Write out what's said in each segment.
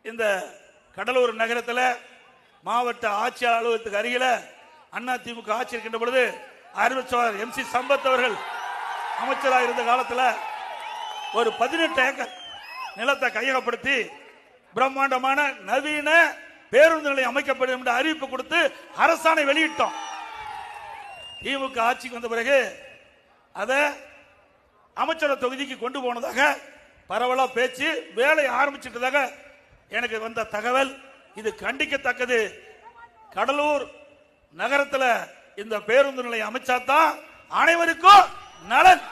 இந்த கடலூர் நகரத்தில் மாவட்ட ஆட்சியாளர் அலுவலகத்துக்கு அருகில் அதிமுக ஆட்சி இருக்கின்ற பொழுது அறிவிச்சவர் MC சம்பத் அவர்கள் அமைச்சராக இருந்த காலத்தில் ஒரு 18 ஏக்கர் நிலத்தை கையகப்படுத்தி பிரம்மாண்டமான நவீன பேருந்து நிலையம் அமைக்கப்படும் என்று அறிவிப்பு கொடுத்து அரசாணை வெளியிட்டோம். திமுக ஆட்சிக்கு வந்த பிறகு அதை அமைச்சர் தொகுதிக்கு கொண்டு போனதாக பரவலா பேச்சு வேலை ஆரம்பிச்சிட்டதாக எனக்கு வந்த தகவல். இது கண்டிக்கத்தக்கது. கடலூர் நகரத்தில் இந்த பேருந்து நிலையம் அமைச்சாதான் அனைவருக்கும் நலன்.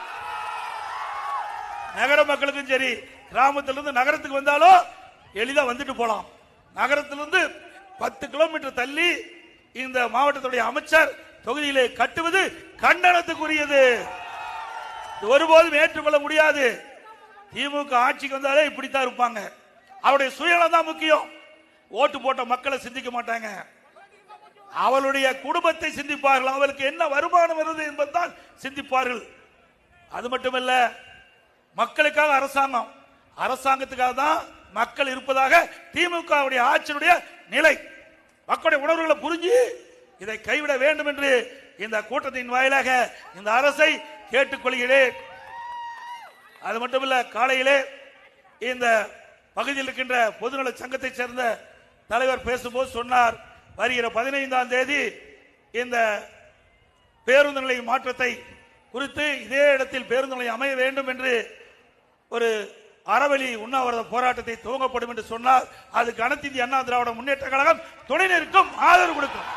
நகர மக்களுக்கும் சரி, கிராமத்திலிருந்து நகரத்துக்கு வந்தாலும் எளிதா வந்துட்டு போலாம். நகரத்திலிருந்து 10 கிலோமீட்டர் தள்ளி இந்த மாவட்டத்துடைய அமைச்சர் தொகுதியிலே கட்டுவது கண்டனத்துக்குரியது. ஒருபோதும் ஏற்றுக்கொள்ள முடியாது. திமுக ஆட்சிக்கு வந்தாலே இப்படித்தான் இருப்பாங்க. அவருடைய சுயநலம் தான் முக்கியம். ஓட்டு போட்ட மக்களை சிந்திக்க மாட்டாங்க. அவளுடைய குடும்பத்தை சிந்திப்பார்கள். அவளுக்கு என்ன வருமானம் வருது என்பதுதான் சிந்திப்பார்கள். அது மட்டுமல்ல, மக்களுக்காக அரசாங்கம், அரசாங்கத்துக்காக தான் மக்கள் இருப்பதாக திமுக ஆட்சியுடைய நிலை. மக்களுடைய உணர்வுகளை புரிஞ்சு இதை கைவிட வேண்டும் என்று இந்த கூட்டத்தின் வாயிலாக இந்த அரசை கேட்டுக்கொள்கிறேன். அது மட்டுமல்ல, காலையிலே இந்த பகுதியில் இருக்கின்ற பொதுநல சங்கத்தை சேர்ந்த தலைவர் பேசும்போது சொன்னார், வருகிற 15ஆம் தேதி இந்த பேருந்து நிலைய மாற்றத்தை குறித்து இதே இடத்தில் பேருந்து நிலையம் அமைய வேண்டும் என்று ஒரு அறவழி உண்ணாவிரத போராட்டத்தை துவங்கப்படும் என்று சொன்னார். அதுக்கு அனைத்து இந்திய அண்ணா திராவிட முன்னேற்ற கழகம் துணை நிற்கும், ஆதரவு கொடுக்கும்.